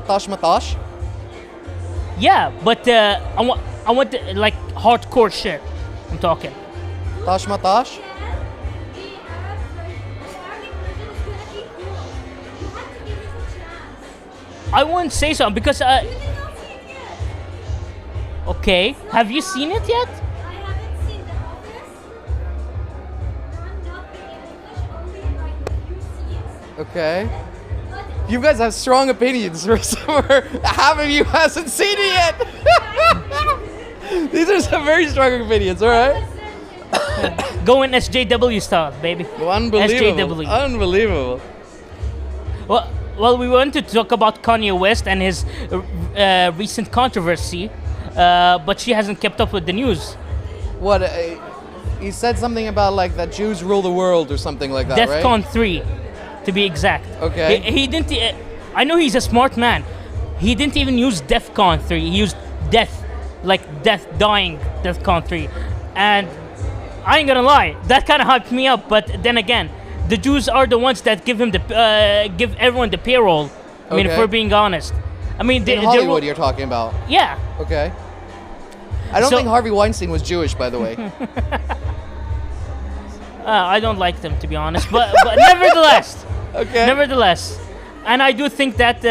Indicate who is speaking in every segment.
Speaker 1: Matash Matash?
Speaker 2: Yeah, but I want like hardcore shit. I'm talking.
Speaker 1: Tash Matash?
Speaker 2: I wouldn't say so because okay. Have you seen it yet?
Speaker 1: Okay. You guys have strong opinions for half of you hasn't seen it yet. These are some very strong opinions, alright?
Speaker 2: Going SJW style, baby.
Speaker 1: Unbelievable.
Speaker 2: SJW.
Speaker 1: Unbelievable.
Speaker 2: Well, we want to talk about Kanye West and his recent controversy, but she hasn't kept up with the news.
Speaker 1: What? He said something about like that Jews rule the world or something like that, right?
Speaker 2: DEFCON 3, to be exact.
Speaker 1: Okay.
Speaker 2: He didn't. I know he's a smart man. He didn't even use DEFCON 3. He used death, like death, dying DEFCON 3, and I ain't gonna lie, that kind of hyped me up. But then again, the Jews are the ones that give everyone the payroll. I mean, if
Speaker 1: Okay.
Speaker 2: we're being honest. I mean,
Speaker 1: In Hollywood, you're talking about.
Speaker 2: Yeah.
Speaker 1: Okay. I don't think Harvey Weinstein was Jewish, by the way.
Speaker 2: I don't like them, to be honest, but nevertheless.
Speaker 1: Okay.
Speaker 2: Nevertheless, and I do think that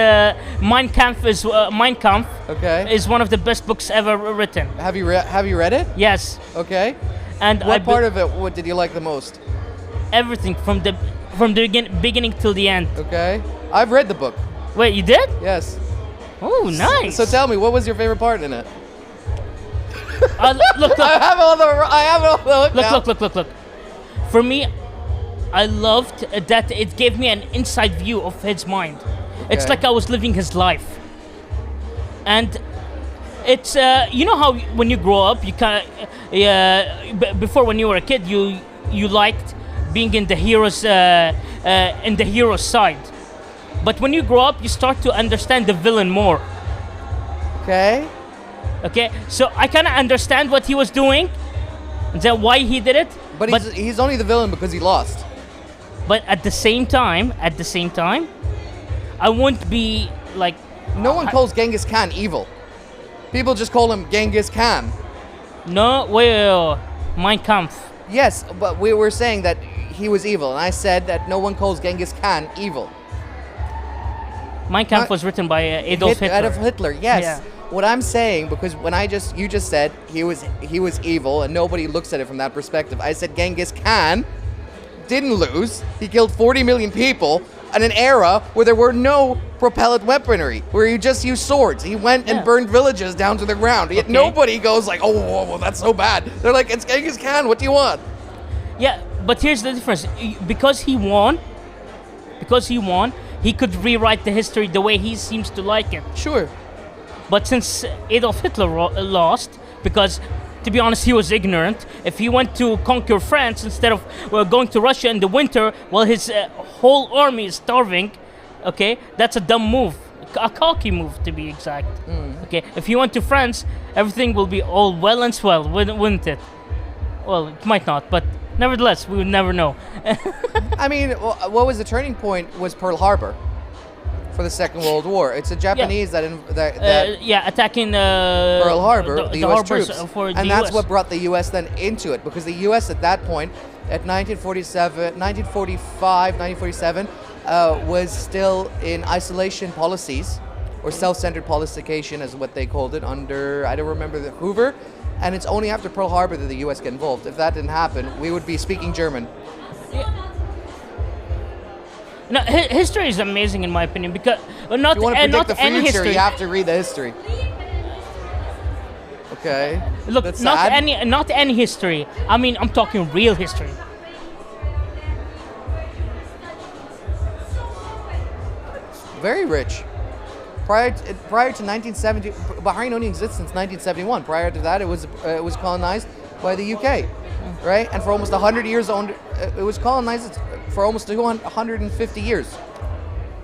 Speaker 2: Mein Kampf is
Speaker 1: Okay.
Speaker 2: is one of the best books ever written.
Speaker 1: Have you read it?
Speaker 2: Yes,
Speaker 1: Okay.
Speaker 2: and
Speaker 1: What part of it what did you like the most?
Speaker 2: everything from the beginning till the end.
Speaker 1: Okay. I've read the book.
Speaker 2: Wait, you did?
Speaker 1: Yes.
Speaker 2: Oh, nice.
Speaker 1: So tell me, what was your favorite part in it?
Speaker 2: Look,
Speaker 1: I have all the
Speaker 2: look. For me, I loved that it gave me an inside view of his mind. It's
Speaker 1: Okay.
Speaker 2: like I was living his life. And it's you know how when you grow up, you kind of before when you were a kid, you liked being in the hero's side. But when you grow up, you start to understand the villain more.
Speaker 1: Okay.
Speaker 2: Okay, so I kind of understand what he was doing, and then why he did it.
Speaker 1: But he's only the villain because he lost.
Speaker 2: But at the same time, I wouldn't be like.
Speaker 1: No one calls Genghis Khan evil. People just call him Genghis Khan.
Speaker 2: No, well, Mein Kampf.
Speaker 1: Yes, but we were saying that he was evil, and I said that no one calls Genghis Khan evil.
Speaker 2: Mein Kampf was written by Adolf Hitler.
Speaker 1: Adolf Hitler, yes.
Speaker 2: Yeah.
Speaker 1: What I'm saying, because when you just said he was evil, and nobody looks at it from that perspective. I said Genghis Khan didn't lose. He killed 40 million people in an era where there were no propellant weaponry, where you just used swords. He went and burned villages down to the ground. Yet nobody goes like, oh, whoa, that's so bad. They're like, it's Genghis Khan. What do you want?
Speaker 2: Yeah, but here's the difference. Because he won, he could rewrite the history the way he seems to like it.
Speaker 1: Sure.
Speaker 2: But since Adolf Hitler lost, because to be honest, he was ignorant. If he went to conquer France instead of going to Russia in the winter while his whole army is starving, okay, that's a dumb move. A cocky move, to be exact. Okay, if he went to France, everything will be all well and swell, wouldn't it? Well, it might not, but nevertheless, we would never know.
Speaker 1: I mean, what was the turning point was Pearl Harbor for the Second World War. It's the Japanese that
Speaker 2: attacking
Speaker 1: Pearl Harbor, the US
Speaker 2: harbors
Speaker 1: troops.
Speaker 2: for the
Speaker 1: And that's
Speaker 2: US.
Speaker 1: what brought the US then into it, because the US at that point, at 1947, was still in isolation policies, or self-centered policycation as what they called it, under, I don't remember, the Hoover. And it's only after Pearl Harbor that the US get involved. If that didn't happen, we would be speaking German.
Speaker 2: No, history is amazing in my opinion, because not
Speaker 1: If you want to predict the
Speaker 2: any
Speaker 1: future,
Speaker 2: history.
Speaker 1: you have to read the history. Okay.
Speaker 2: Look,
Speaker 1: That's
Speaker 2: not
Speaker 1: sad.
Speaker 2: not any history. I mean, I'm talking real history.
Speaker 1: Very rich. Prior to 1970, Bahrain only exists since 1971. Prior to that, it was colonized by the UK, right? And for almost 100 years, it was colonized for almost 150 years.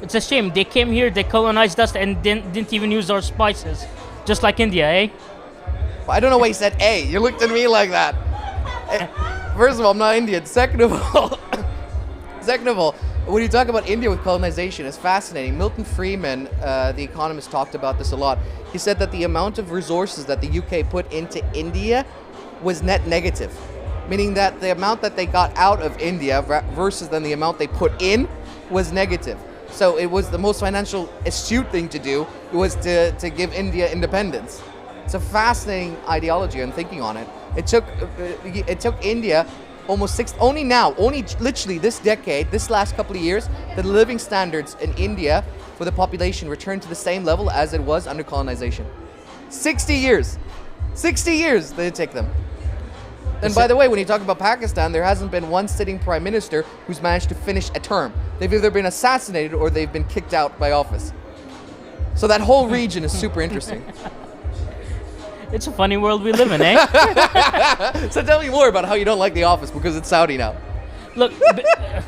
Speaker 2: It's a shame they came here, they colonized us, and didn't even use our spices, just like India, eh?
Speaker 1: I don't know why you said "A." You looked at me like that. First of all, I'm not Indian. Second of all, When you talk about India with colonization, it's fascinating. Milton Friedman, the economist, talked about this a lot. He said that the amount of resources that the UK put into India was net negative, meaning that the amount that they got out of India versus then the amount they put in was negative. So it was the most financial astute thing to do was to give India independence. It's a fascinating ideology and thinking on it. It took India almost only literally this decade, this last couple of years, the living standards in India for the population returned to the same level as it was under colonization. 60 years. 60 years did it take them. And by the way, when you talk about Pakistan, there hasn't been one sitting prime minister who's managed to finish a term. They've either been assassinated or they've been kicked out by office. So that whole region is super interesting.
Speaker 2: It's a funny world we live in, eh?
Speaker 1: So tell me more about how you don't like The Office because it's Saudi now.
Speaker 2: Look,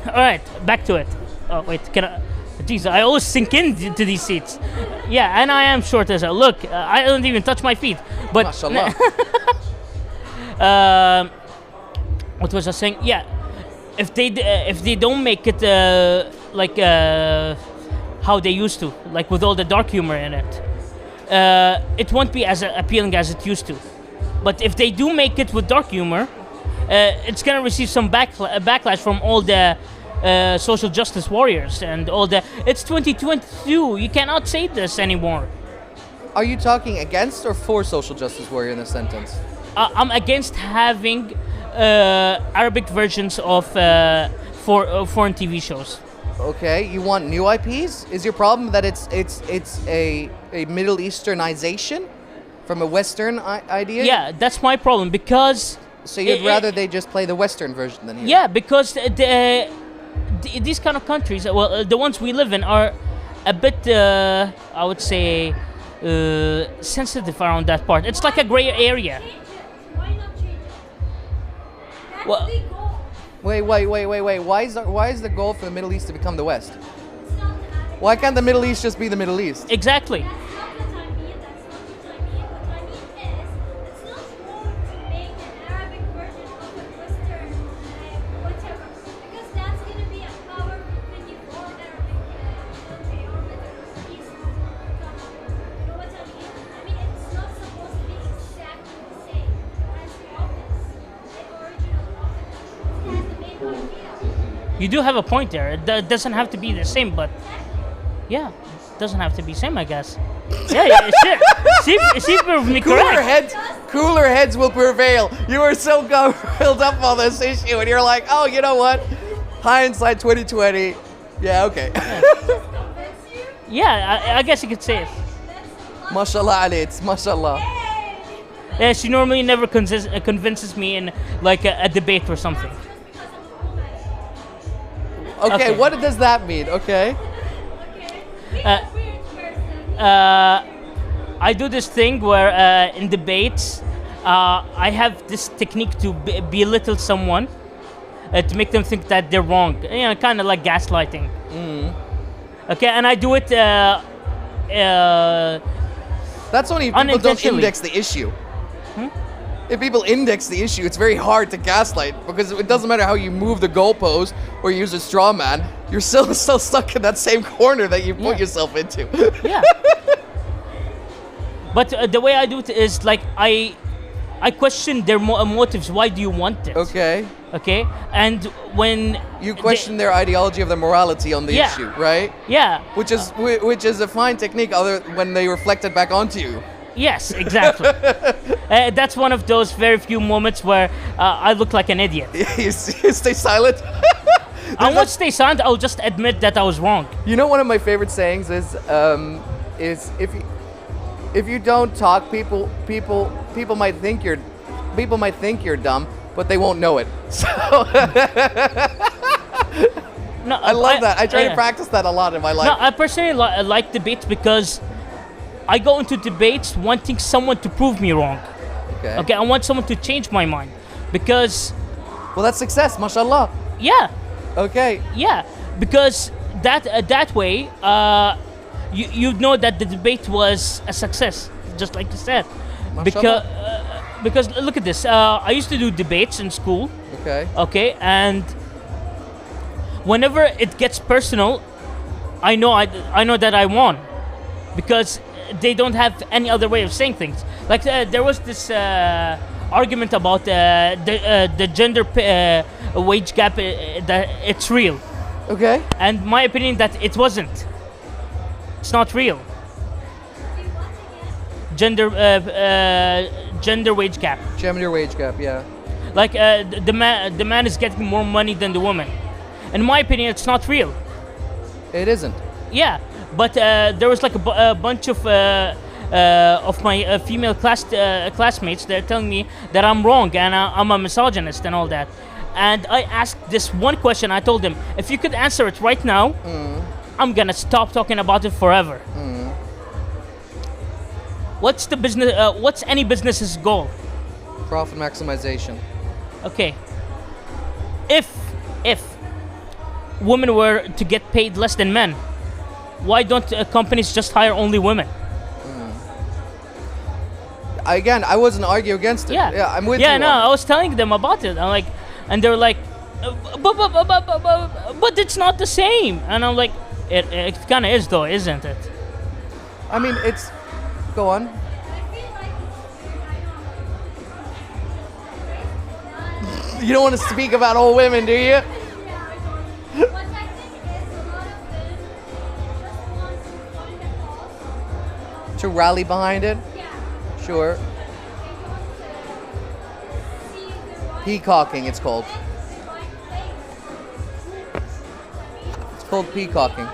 Speaker 2: all right, back to it. Oh, wait, can I? Jeez, I always sink into these seats. Yeah, and I am short as hell. Look, I don't even touch my feet. But
Speaker 1: MashaAllah.
Speaker 2: What was I saying? Yeah, if they don't make it how they used to, like with all the dark humor in it, it won't be as appealing as it used to. But if they do make it with dark humor, it's gonna receive some backlash from all the social justice warriors and all the. It's 2022. You cannot say this anymore.
Speaker 1: Are you talking against or for social justice warrior in this sentence?
Speaker 2: I'm against having Arabic versions of foreign TV shows.
Speaker 1: Okay, you want new IPs? Is your problem that it's a Middle Easternization from a Western idea?
Speaker 2: Yeah, that's my problem because.
Speaker 1: So you'd rather they just play the Western version than here?
Speaker 2: Yeah, because these kind of countries, well, the ones we live in are a bit, I would say, sensitive around that part. It's like a gray area.
Speaker 3: Why not change it? That's
Speaker 2: Well-
Speaker 3: the goal.
Speaker 1: Wait. Why is the goal for the Middle East to become the West?
Speaker 3: It's not the Arabic.
Speaker 1: Why can't the Middle East just be the Middle East?
Speaker 2: Exactly.
Speaker 3: That's not what I mean. That's not what I mean. What I mean is, it's not wrong to make an Arabic version of a Western, whatever, because that's going to be a powerful thing for Arabic country or Middle East. You know what I mean? I mean, it's not supposed to be exactly the same as the Office, the original Office. It has the main idea.
Speaker 2: You do have a point there. It doesn't have to be the same, but yeah, it doesn't have to be same, I guess. Yeah, shit. She proved me correct.
Speaker 1: Cooler heads will prevail. You were so filled up on this issue, and you're like, oh, you know what? Hindsight 2020. Yeah, okay.
Speaker 2: Yeah, I guess you could say it.
Speaker 1: Mashallah alayt, mashallah.
Speaker 2: Yeah, she normally never convinces me in like a debate or something.
Speaker 1: Okay,
Speaker 2: Okay.
Speaker 1: what does that mean? Okay.
Speaker 2: I do this thing where in debates, I have this technique to belittle someone to make them think that they're wrong. You know, kind of like gaslighting. Okay, and I do it.
Speaker 1: That's only if people don't
Speaker 2: Unintentionally.
Speaker 1: index the issue. If people index the issue, it's very hard to gaslight because it doesn't matter how you move the goalpost or use a straw man, you're still stuck in that same corner that you put
Speaker 2: Yeah.
Speaker 1: yourself into.
Speaker 2: Yeah. But the way I do it is like I question their motives. Why do you want it?
Speaker 1: Okay.
Speaker 2: Okay. And when
Speaker 1: You question their ideology of the morality on the
Speaker 2: Yeah.
Speaker 1: issue, right?
Speaker 2: yeah.
Speaker 1: Which is a fine technique other when they reflect it back onto you.
Speaker 2: Yes, exactly. That's one of those very few moments where I look like an idiot.
Speaker 1: You stay silent.
Speaker 2: I won't stay silent. I'll just admit that I was wrong.
Speaker 1: You know, one of my favorite sayings is if you don't talk, people might think you're dumb, but they won't know it. So
Speaker 2: No,
Speaker 1: I love that. I try
Speaker 2: yeah.
Speaker 1: to practice that a lot in my life.
Speaker 2: No, I personally like debates because I go into debates wanting someone to prove me wrong. Okay, I want someone to change my mind because,
Speaker 1: Well, that's success, mashallah.
Speaker 2: yeah,
Speaker 1: Okay.
Speaker 2: yeah, because that way you know that the debate was a success, just like you said. Because look at this. I used to do debates in school.
Speaker 1: Okay.
Speaker 2: Okay, and whenever it gets personal, I know that I won, because they don't have any other way of saying things. Like there was this argument about the gender wage gap, that it's real,
Speaker 1: Okay.
Speaker 2: and my opinion that it wasn't. It's not real. Gender wage gap.
Speaker 1: Gender wage gap, yeah.
Speaker 2: Like the man is getting more money than the woman. In my opinion, it's not real.
Speaker 1: It isn't.
Speaker 2: Yeah, but there was like a bunch of my female classmates. They're telling me that I'm wrong and I'm a misogynist and all that. And I asked this one question. I told them, if you could answer it right now, I'm gonna stop talking about it forever. What's the business? What's any business's goal?
Speaker 1: Profit maximization.
Speaker 2: Okay. If women were to get paid less than men, why don't companies just hire only women?
Speaker 1: Again, I wasn't arguing against it.
Speaker 2: Yeah,
Speaker 1: I'm with you.
Speaker 2: Yeah, no,
Speaker 1: on
Speaker 2: I was telling them about it. I'm like, and they were like, but it's not the same. And I'm like, it kind of is though, isn't it?
Speaker 1: I mean, it's. Go on.
Speaker 3: I feel like it's
Speaker 1: You don't want to speak about all women, do you?
Speaker 3: what I think is a lot of them just want to find a cause.
Speaker 1: To rally behind it?
Speaker 3: Yeah.
Speaker 1: Sure.
Speaker 3: They want to see the right
Speaker 1: Peacocking, it's called.
Speaker 3: the right place.
Speaker 1: It's called peacocking.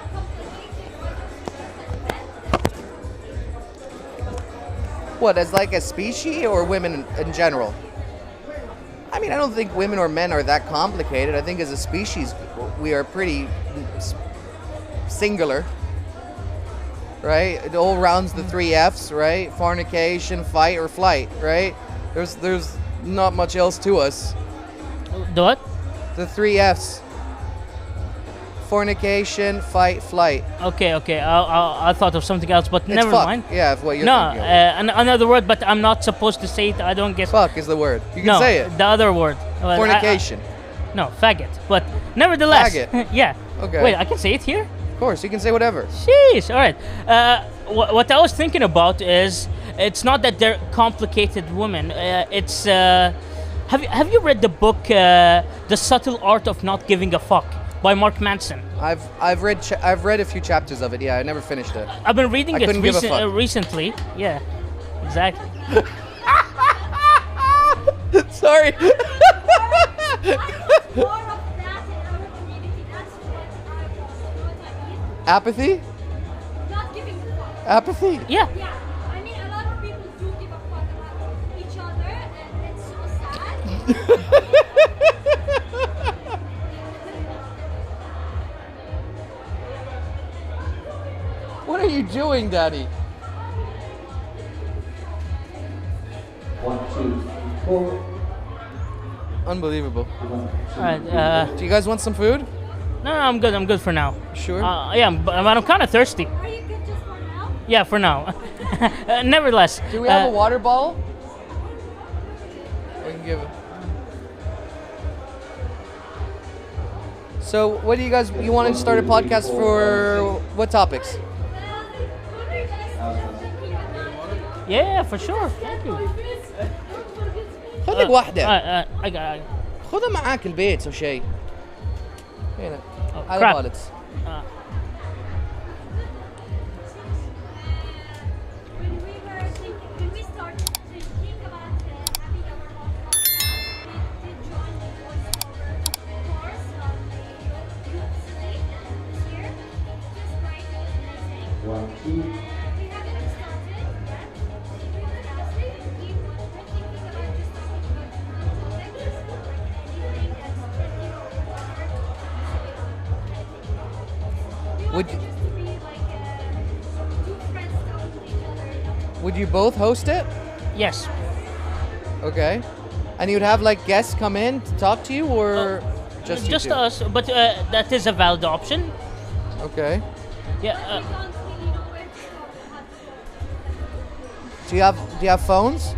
Speaker 1: What, as like a species or women in general? I mean, I don't think women or men are that complicated. I think as a species, we are pretty singular, right? It all rounds the 3 F's, right? Fornication, fight, or flight, right? There's not much else to us.
Speaker 2: The what?
Speaker 1: The 3 F's. Fornication, fight, flight.
Speaker 2: Okay. I thought of something else, but
Speaker 1: It's
Speaker 2: never
Speaker 1: fuck.
Speaker 2: mind.
Speaker 1: Yeah, if what you're
Speaker 2: No,
Speaker 1: thinking of.
Speaker 2: another word, but I'm not supposed to say it. I don't get.
Speaker 1: Fuck is the word. You can
Speaker 2: No,
Speaker 1: say it.
Speaker 2: the other word. Well,
Speaker 1: Fornication.
Speaker 2: No, faggot. But nevertheless.
Speaker 1: Faggot.
Speaker 2: Yeah.
Speaker 1: Okay.
Speaker 2: Wait, I can say it here?
Speaker 1: Of course, you can say whatever.
Speaker 2: Sheesh. All right. What I was thinking about is, it's not that they're complicated women. It's. Have you read the book The Subtle Art of Not Giving a Fuck by Mark Manson?
Speaker 1: I've read a few chapters of it. Yeah, I never finished it.
Speaker 2: I've been reading
Speaker 1: I
Speaker 2: it
Speaker 1: couldn't give a fuck.
Speaker 2: recently. Yeah. Exactly.
Speaker 1: Sorry.
Speaker 3: More of that in our community. That's what I want. You know what I mean?
Speaker 1: Apathy?
Speaker 3: Not giving a fuck.
Speaker 1: Apathy?
Speaker 2: Yeah.
Speaker 3: Yeah. I mean, a lot of people do give a fuck about each other, and it's so sad.
Speaker 1: What are you doing, Daddy?
Speaker 4: 1, 2, 4.
Speaker 1: Unbelievable.
Speaker 2: All right.
Speaker 1: Do you guys want some food?
Speaker 2: No, I'm good. I'm good for now.
Speaker 1: Sure.
Speaker 2: Yeah, but I'm kind of thirsty.
Speaker 3: Are you good just for now?
Speaker 2: Yeah, for now. Nevertheless.
Speaker 1: Do we have a water bottle? We can give it. So, what do you want to start a podcast for? What topics?
Speaker 3: Well, what are you guys thinking about?
Speaker 2: Yeah, for sure. Thank you.
Speaker 1: خذ لك واحدة.
Speaker 2: I got.
Speaker 1: خذها معاك البيت أو شيء. هنا. على
Speaker 2: crap.
Speaker 1: بالك.
Speaker 3: When we started to think about having our own podcast, we did join the voiceover course of the youth slate this year. Just great, amazing.
Speaker 4: 1, 2.
Speaker 3: We haven't started yet. Honestly, we're thinking about just talking about topics, like anything that's trendy or we
Speaker 1: Would
Speaker 3: want
Speaker 1: you-
Speaker 3: it just to be like two friends talking to each other.
Speaker 1: Would you both host it?
Speaker 2: Yes.
Speaker 1: Okay. And you'd have like guests come in to talk to you, or just you
Speaker 2: Just
Speaker 1: two?
Speaker 2: us, but that is a valid option.
Speaker 1: Okay.
Speaker 3: We
Speaker 2: Yeah.
Speaker 3: don't really know where to start.
Speaker 1: Do you have phones?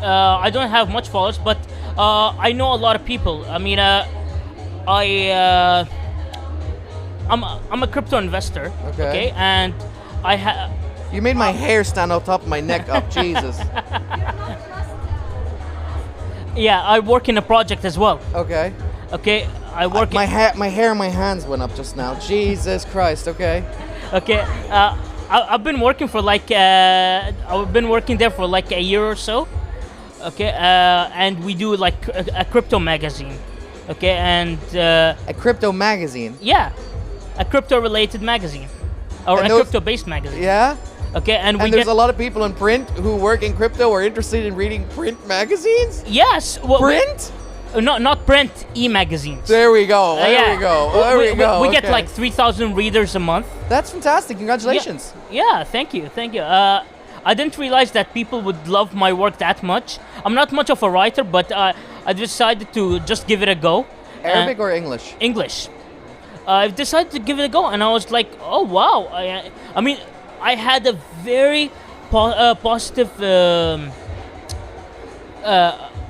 Speaker 2: I don't have much followers, but I know a lot of people. I mean, I'm a crypto investor.
Speaker 1: Okay.
Speaker 2: And I have.
Speaker 1: You made my hair stand on top of my neck up. Jesus.
Speaker 3: You're not just
Speaker 2: Yeah, I work in a project as well.
Speaker 1: Okay.
Speaker 2: Okay, I work.
Speaker 1: My hair and my hands went up just now. Jesus Christ. Okay.
Speaker 2: Okay, I've been working for like I've been working there for like a year or so. Okay, and we do like a crypto magazine. Okay, and
Speaker 1: A crypto magazine.
Speaker 2: yeah, a crypto related magazine or
Speaker 1: And
Speaker 2: a
Speaker 1: those-
Speaker 2: crypto based magazine.
Speaker 1: Yeah.
Speaker 2: Okay, and we
Speaker 1: And there's
Speaker 2: get
Speaker 1: a lot of people in print who work in crypto or interested in reading print magazines.
Speaker 2: yes,
Speaker 1: Print?
Speaker 2: not print magazines.
Speaker 1: There we go. There we go. There we go.
Speaker 2: We get
Speaker 1: Okay.
Speaker 2: like 3,000 readers a month.
Speaker 1: That's fantastic. Congratulations.
Speaker 2: Yeah, thank you. I didn't realize that people would love my work that much. I'm not much of a writer, but I decided to just give it a go.
Speaker 1: Arabic or English?
Speaker 2: English. I decided to give it a go, and I was like, oh wow. I mean, I had a very positive.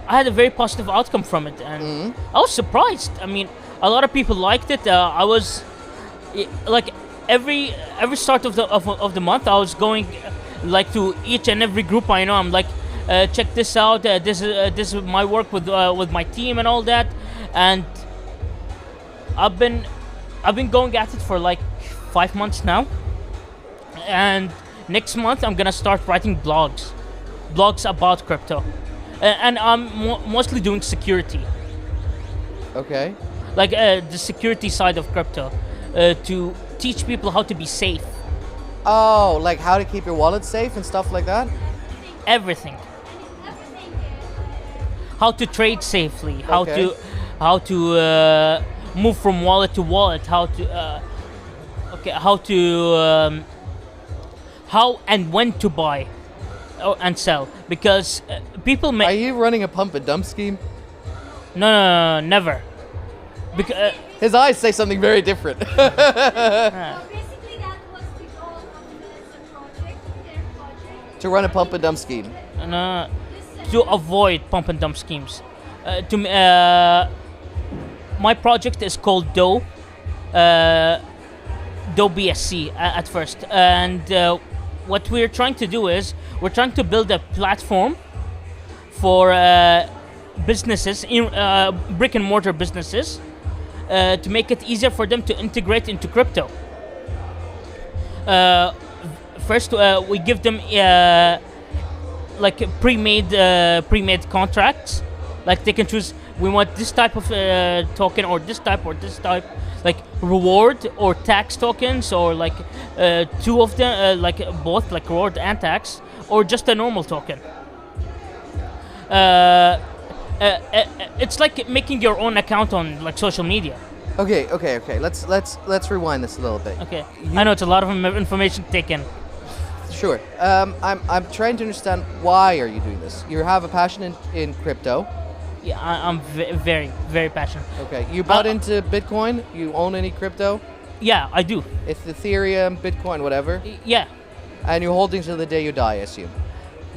Speaker 2: I had a very positive outcome from it, and I was surprised. I mean, a lot of people liked it. I was like every start of the month, I was going like to each and every group I know. I'm like, check this out. This is my work with my team and all that, and I've been going at it for like 5 months now, and next month I'm gonna start writing blogs about crypto. And I'm mostly doing security,
Speaker 1: Okay.
Speaker 2: like the security side of crypto, to teach people how to be safe.
Speaker 1: Oh, like how to keep your wallet safe and stuff like that?
Speaker 2: Everything,
Speaker 3: everything
Speaker 2: how to trade safely,
Speaker 1: Okay.
Speaker 2: how to move from wallet to wallet, how and when to buy and sell, because people
Speaker 1: Are
Speaker 2: may
Speaker 1: you running a pump and dump scheme?
Speaker 2: no, never, because
Speaker 1: His eyes say something very different.
Speaker 3: So basically that was the goal of the project, their project.
Speaker 1: To run a pump and dump scheme.
Speaker 2: no,
Speaker 3: This
Speaker 2: to avoid pump and dump schemes. My project is called Doe BSC at first, and what we're trying to do is we're trying to build a platform for businesses, brick and mortar businesses, to make it easier for them to integrate into crypto. First, we give them like pre-made contracts. Like they can choose, we want this type of token or this type, like reward or tax tokens, or like two of them, like both, like reward and tax, or just a normal token. It's like making your own account on like social media.
Speaker 1: Okay. Let's rewind this a little bit.
Speaker 2: Okay, I know it's a lot of information taken.
Speaker 1: Sure. I'm trying to understand, why are you doing this? You have a passion in crypto.
Speaker 2: Yeah, I'm very, very passionate.
Speaker 1: Okay. You bought into Bitcoin. You own any crypto?
Speaker 2: Yeah, I do.
Speaker 1: It's Ethereum, Bitcoin, whatever.
Speaker 2: Yeah,
Speaker 1: And you're holding till the day you die, I assume.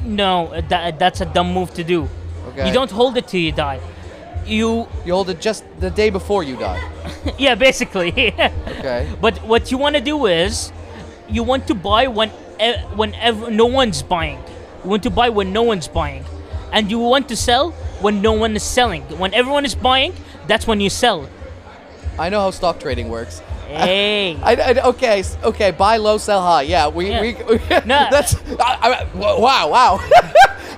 Speaker 2: no, that's a dumb move to do.
Speaker 1: Okay.
Speaker 2: You don't hold it till you die. You,
Speaker 1: You hold it just the day before you die.
Speaker 2: yeah, basically.
Speaker 1: Okay.
Speaker 2: But what you want to do is, you want to buy whenever no one's buying. You want to buy when no one's buying, and you want to sell when no one is selling. When everyone is buying, that's when you sell.
Speaker 1: I know how stock trading works.
Speaker 2: Hey.
Speaker 1: Okay. Buy low, sell high. Yeah, we
Speaker 2: No.
Speaker 1: that's wow.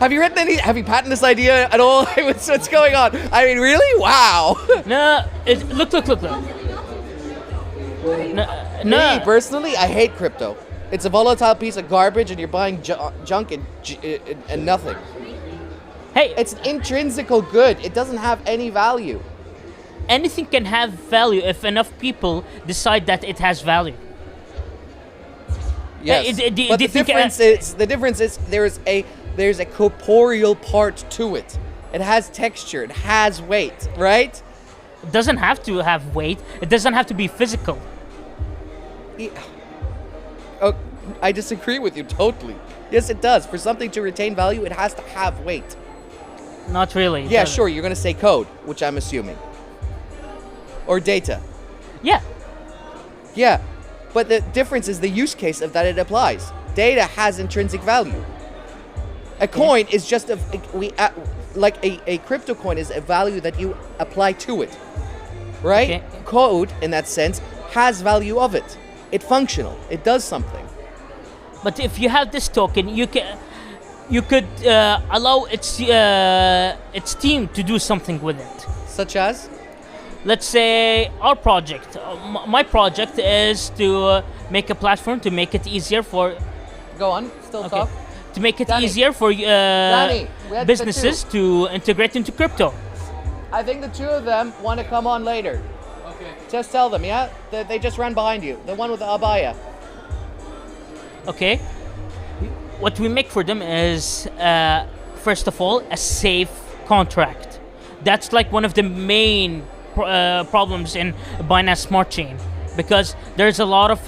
Speaker 1: Have you written any? Have you patented this idea at all? What's going on? I mean, really? Wow.
Speaker 2: No, look. No,
Speaker 1: Me personally, I hate crypto. It's a volatile piece of garbage, and you're buying junk and nothing.
Speaker 2: Hey,
Speaker 1: It's an intrinsical good. It doesn't have any value.
Speaker 2: anything can have value if enough people decide that it has value.
Speaker 1: Yes.
Speaker 2: do
Speaker 1: But
Speaker 2: you
Speaker 1: the
Speaker 2: think,
Speaker 1: difference is there's a corporeal part to it. It has texture. It has weight. Right?
Speaker 2: It doesn't have to have weight. It doesn't have to be physical.
Speaker 1: Oh, I disagree with you totally. Yes, it does. For something to retain value, it has to have weight.
Speaker 2: Not really.
Speaker 1: Yeah, sure. You're gonna say code, which I'm assuming, or data.
Speaker 2: Yeah.
Speaker 1: Yeah, but the difference is the use case of that it applies. Data has intrinsic value. A coin is just a crypto coin is a value that you apply to it, right?
Speaker 2: Okay.
Speaker 1: Code, in that sense, has value of it. It's functional. It does something.
Speaker 2: But if you have this token, you could allow its team to do something with it.
Speaker 1: Such as?
Speaker 2: Let's say our project. My project is to make a platform to make it easier for.
Speaker 1: Go on. Still talk.
Speaker 2: To make it
Speaker 1: Danny.
Speaker 2: easier for
Speaker 1: Danny, we had the
Speaker 2: businesses to integrate into crypto.
Speaker 1: I think the two of them want to come on later.
Speaker 5: Okay.
Speaker 1: Just tell them, yeah? They just ran behind you. The one with the abaya.
Speaker 2: Okay. What we make for them is, first of all, a safe contract. That's like one of the main problems in Binance Smart Chain, because there's a lot of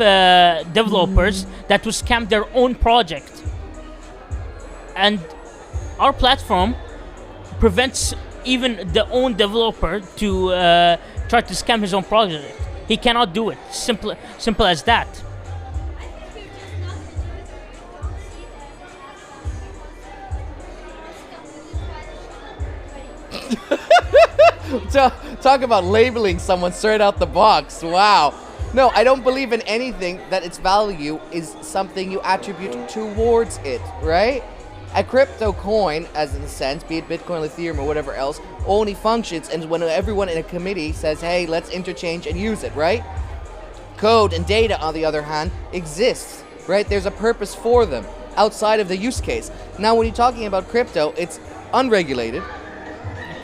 Speaker 2: developers that will scam their own project. And our platform prevents even the own developer to try to scam his own project. He cannot do it. Simple as that.
Speaker 3: I think you're just not intuitive. You don't see that.
Speaker 1: Talk about labeling someone straight out the box. Wow. No, I don't believe in anything that its value is something you attribute towards it, right? A crypto coin, as in a sense, be it Bitcoin, Ethereum, or whatever else, only functions and when everyone in a committee says, hey, let's interchange and use it, right? Code and data, on the other hand, exists, right? There's a purpose for them outside of the use case. Now, when you're talking about crypto, it's unregulated.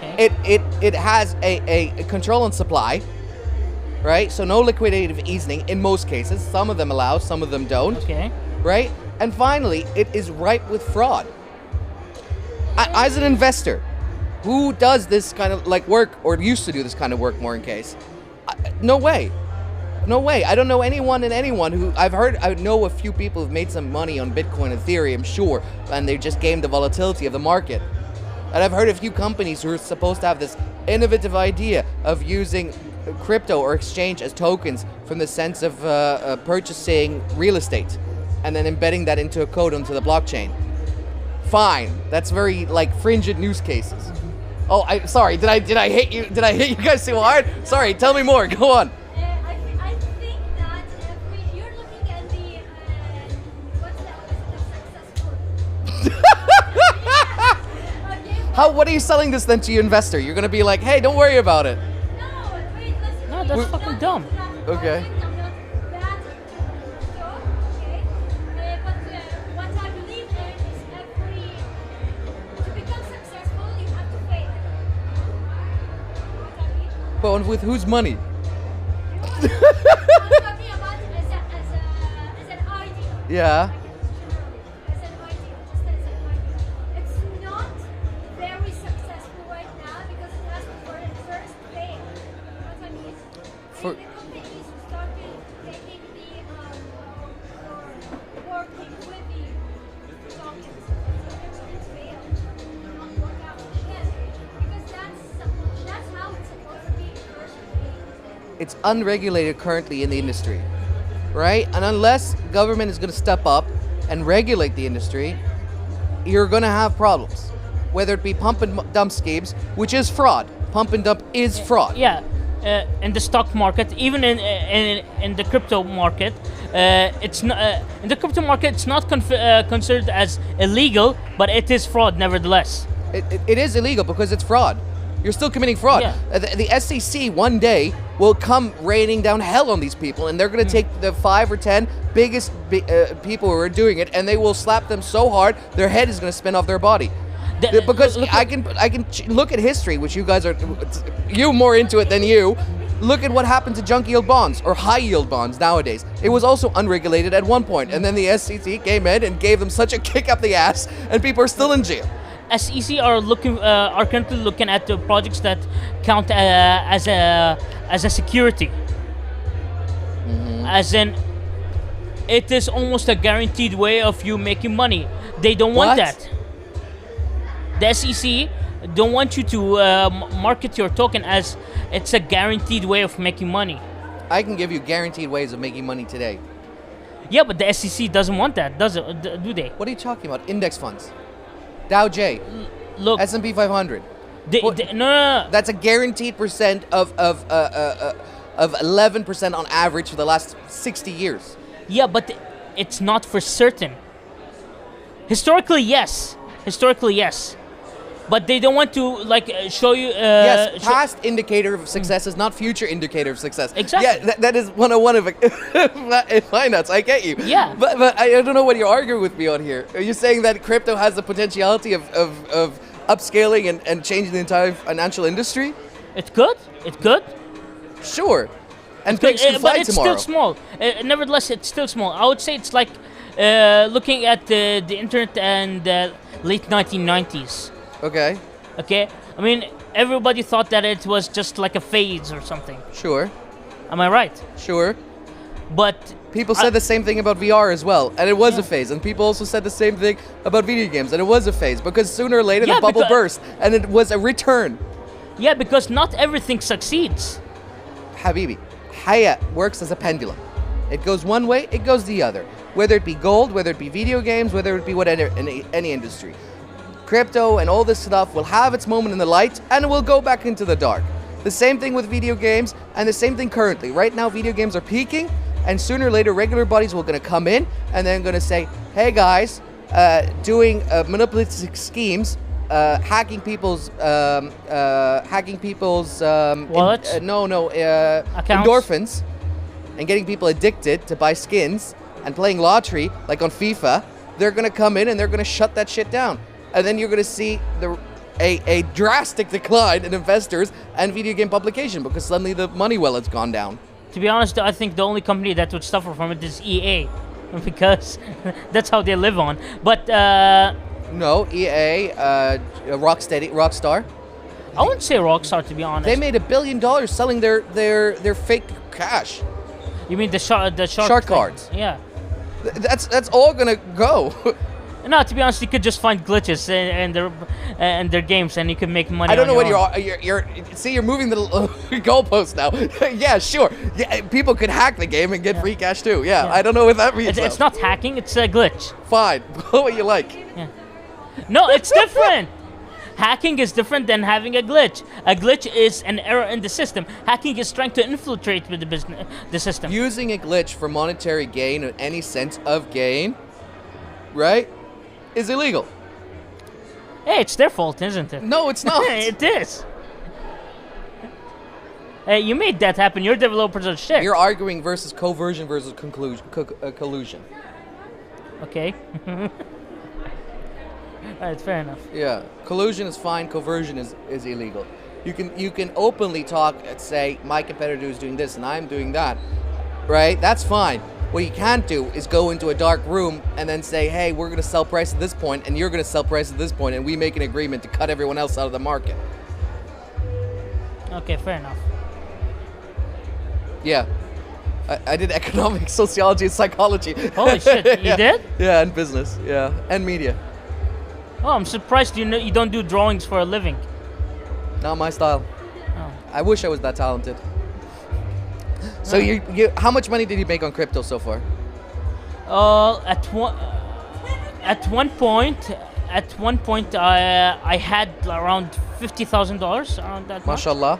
Speaker 2: Okay.
Speaker 1: It has a control and supply, right? So no liquidative easing in most cases. Some of them allow, some of them don't,
Speaker 2: Okay.
Speaker 1: right? And finally, it is ripe with fraud. As an investor, who does this kind of like work or used to do this kind of work more in case? No way. No way. I don't know anyone who I know a few people who've made some money on Bitcoin, Ethereum, sure, and they just gamed the volatility of the market. And I've heard a few companies who are supposed to have this innovative idea of using crypto or exchange as tokens from the sense of purchasing real estate and then embedding that into a code onto the blockchain. Fine. That's very like fringent use cases. Oh, sorry. Did I hit you? Did I hit you guys too hard? Sorry. Tell me more. Go on.
Speaker 3: I think that if you're looking at the what's the opposite of successful? Okay,
Speaker 1: What are you selling this then to your investor? You're gonna be like, hey, don't worry about it.
Speaker 3: no, wait, listen.
Speaker 2: No, that's fucking dumb.
Speaker 1: Okay.
Speaker 3: I'm not bad so, okay. But what I believe in is to become successful, you have to fail. What I mean?
Speaker 1: But with whose money?
Speaker 3: I'm talking about as an idea.
Speaker 1: Yeah.
Speaker 3: As an idea, just as an idea. It's not very successful right now because it has to first fail. You know what I mean?
Speaker 1: For-
Speaker 3: The companies who started taking or working with the tokens, it failed. It will not work out again because that's how it's supposed to be first fail.
Speaker 1: It's unregulated currently in the industry, right? And unless government is going to step up and regulate the industry, you're going to have problems. Whether it be pump and dump schemes, which is fraud. Pump and dump is fraud.
Speaker 2: Yeah. In the stock market, even in the crypto market, it's not in the crypto market. It's not considered as illegal, but it is fraud nevertheless.
Speaker 1: It is illegal because it's fraud. You're still committing fraud.
Speaker 2: Yeah.
Speaker 1: The SEC one day will come raining down hell on these people, and they're going to take the 5 or 10 biggest people who are doing it, and they will slap them so hard their head is going to spin off their body. Because I can look at history, which you guys are more into it than you. Look at what happened to junk yield bonds or high yield bonds nowadays. It was also unregulated at one point, and then the SEC came in and gave them such a kick up the ass, and people are still in jail.
Speaker 2: SEC are currently looking at the projects that count as a security, as in it is almost a guaranteed way of you making money. They don't want
Speaker 1: What?
Speaker 2: that. The SEC don't want you to market your token as it's a guaranteed way of making money.
Speaker 1: I can give you guaranteed ways of making money today.
Speaker 2: Yeah, but the SEC doesn't want that, does it? Do they?
Speaker 1: What are you talking about? Index funds. Dow J.
Speaker 2: Look,
Speaker 1: S&P 500.
Speaker 2: no.
Speaker 1: That's a guaranteed percent of 11% on average for the last 60 years.
Speaker 2: Yeah, but it's not for certain. Historically, yes. But they don't want to show you.
Speaker 1: Yes, past indicator of success is not future indicator of success.
Speaker 2: Exactly.
Speaker 1: Yeah, that is 101 of finance. I get you.
Speaker 2: Yeah.
Speaker 1: But I don't know what you're arguing with me on here. Are you saying that crypto has the potentiality of upscaling and changing the entire financial industry?
Speaker 2: It could.
Speaker 1: Sure. And pigs can fly
Speaker 2: But it's
Speaker 1: tomorrow.
Speaker 2: still small. Nevertheless, it's still small. I would say it's like looking at the internet and late 1990s.
Speaker 1: Okay.
Speaker 2: Okay? I mean, everybody thought that it was just like a phase or something.
Speaker 1: Sure.
Speaker 2: Am I right?
Speaker 1: Sure.
Speaker 2: But
Speaker 1: People said the same thing about VR as well, and it was a phase. And people also said the same thing about video games, and it was a phase, because sooner or later
Speaker 2: Yeah,
Speaker 1: the bubble
Speaker 2: because-
Speaker 1: burst, and it was a return.
Speaker 2: yeah, because not everything succeeds.
Speaker 1: Habibi, Haya works as a pendulum. It goes one way, it goes the other. Whether it be gold, whether it be video games, whether it be whatever, in any industry. Crypto and all this stuff will have its moment in the light, and it will go back into the dark. The same thing with video games, and the same thing currently. Right now, video games are peaking, and sooner or later, regular bodies will gonna come in, and they're gonna say, "Hey guys, doing manipulative schemes, hacking people's
Speaker 2: Wallets? Accounts?
Speaker 1: endorphins, and getting people addicted to buy skins and playing lottery like on FIFA. They're gonna come in and they're gonna shut that shit down, and then you're gonna see a drastic decline in investors and video game publication because suddenly the money well has gone down."
Speaker 2: To be honest, I think the only company that would suffer from it is EA, because that's how they live on. But
Speaker 1: No, EA, Rockstar.
Speaker 2: I wouldn't say Rockstar, to be honest.
Speaker 1: They made $1 billion selling their fake cash.
Speaker 2: You mean the shark
Speaker 1: Shark
Speaker 2: thing?
Speaker 1: cards.
Speaker 2: Yeah.
Speaker 1: That's all gonna go.
Speaker 2: No, to be honest, you could just find glitches in their games, and you could make money.
Speaker 1: I don't know
Speaker 2: on
Speaker 1: what
Speaker 2: your own.
Speaker 1: you're see, you're moving the goalpost now. Yeah, sure. Yeah, people could hack the game and get free cash too. Yeah,
Speaker 2: Yeah.
Speaker 1: I don't know what that means.
Speaker 2: It's
Speaker 1: though.
Speaker 2: not hacking; it's a glitch.
Speaker 1: Fine. Call what you like.
Speaker 2: Yeah. No, it's different. Hacking is different than having a glitch. A glitch is an error in the system. Hacking is trying to infiltrate with the system.
Speaker 1: Using a glitch for monetary gain or any sense of gain, right, is illegal.
Speaker 2: Hey, it's their fault, isn't it?
Speaker 1: No, it's not.
Speaker 2: It is. Hey, you made that happen. Your developers are shit.
Speaker 1: You're arguing versus coercion versus collusion.
Speaker 2: Okay. Alright, fair enough.
Speaker 1: Yeah, collusion is fine. Coercion is illegal. You can openly talk and say my competitor is doing this and I'm doing that, right? That's fine. What you can't do is go into a dark room and then say, hey, we're going to sell price at this point and you're going to sell price at this point, and we make an agreement to cut everyone else out of the market.
Speaker 2: Okay, fair enough.
Speaker 1: Yeah. I did economics, sociology, and psychology.
Speaker 2: Holy shit, you
Speaker 1: Yeah.
Speaker 2: did?
Speaker 1: Yeah, and business. Yeah, and media.
Speaker 2: Oh, I'm surprised you don't do drawings for a living.
Speaker 1: Not my style.
Speaker 2: Oh.
Speaker 1: I wish I was that talented. So you how much money did you make on crypto so far?
Speaker 2: At one point, I had around $50,000 around that. much.
Speaker 1: Mashallah.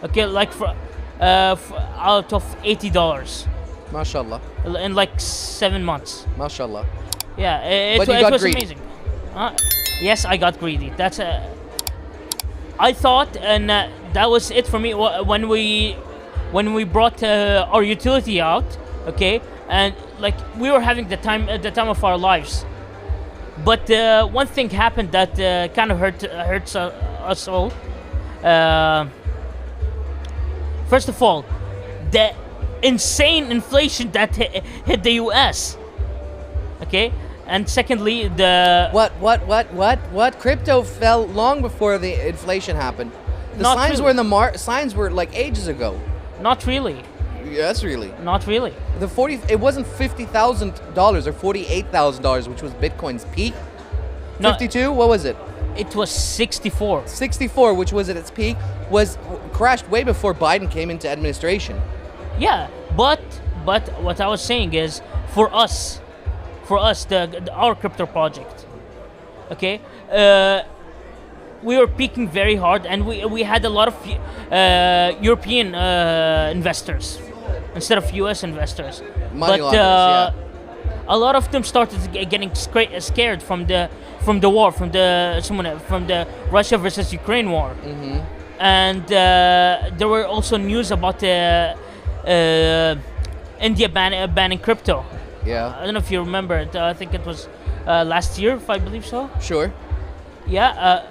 Speaker 2: Okay, like for out of $80
Speaker 1: Mashallah.
Speaker 2: in like 7 months.
Speaker 1: Mashallah.
Speaker 2: Yeah, it
Speaker 1: But you
Speaker 2: it
Speaker 1: got
Speaker 2: was
Speaker 1: greedy.
Speaker 2: amazing. Yes, I got greedy. That's I thought, and that was it for me when we brought our utility out. Okay, and like we were having the time of our lives. But one thing happened that kind of hurts us all. First of all, the insane inflation that hit the U.S. Okay, and secondly, the
Speaker 1: What? Crypto fell long before the inflation happened. The
Speaker 2: Not
Speaker 1: signs
Speaker 2: really.
Speaker 1: were in the signs were like ages ago.
Speaker 2: not really,
Speaker 1: Yes, really.
Speaker 2: not really.
Speaker 1: It wasn't $50,000 or $48,000, which was Bitcoin's peak.
Speaker 2: No.
Speaker 1: 52, what was it?
Speaker 2: It was 64.
Speaker 1: 64, which was at its peak, was crashed way before Biden came into administration.
Speaker 2: Yeah, but what I was saying is for us, our crypto project, okay, we were peaking very hard, and we had a lot of European investors instead of U.S. investors.
Speaker 1: Money
Speaker 2: but
Speaker 1: launderers,
Speaker 2: a lot of them started getting scared from the war, from the Russia versus Ukraine war, and there were also news about the India banning crypto.
Speaker 1: Yeah.
Speaker 2: I don't know if you remember it. I think it was last year, if I believe so.
Speaker 1: Sure.
Speaker 2: Yeah.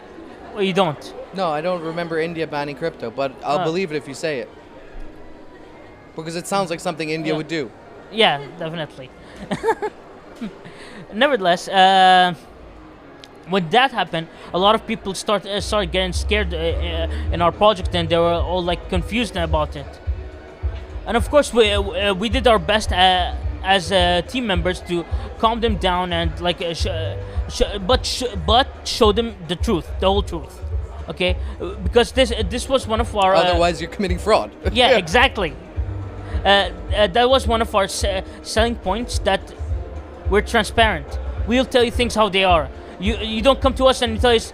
Speaker 2: Well, you don't.
Speaker 1: No, I don't remember India banning crypto, but I'll believe it if you say it. Because it sounds like something India
Speaker 2: Yeah.
Speaker 1: would do.
Speaker 2: Yeah, definitely. Nevertheless, when that happened, a lot of people started getting scared in our project, and they were all like confused about it. And of course, we did our best as team members to calm them down and like but show them the truth, the whole truth. Okay, because this was one of our
Speaker 1: Otherwise, you're committing fraud.
Speaker 2: yeah, exactly. That was one of our selling points, that we're transparent. We'll tell you things how they are. You don't come to us and you tell us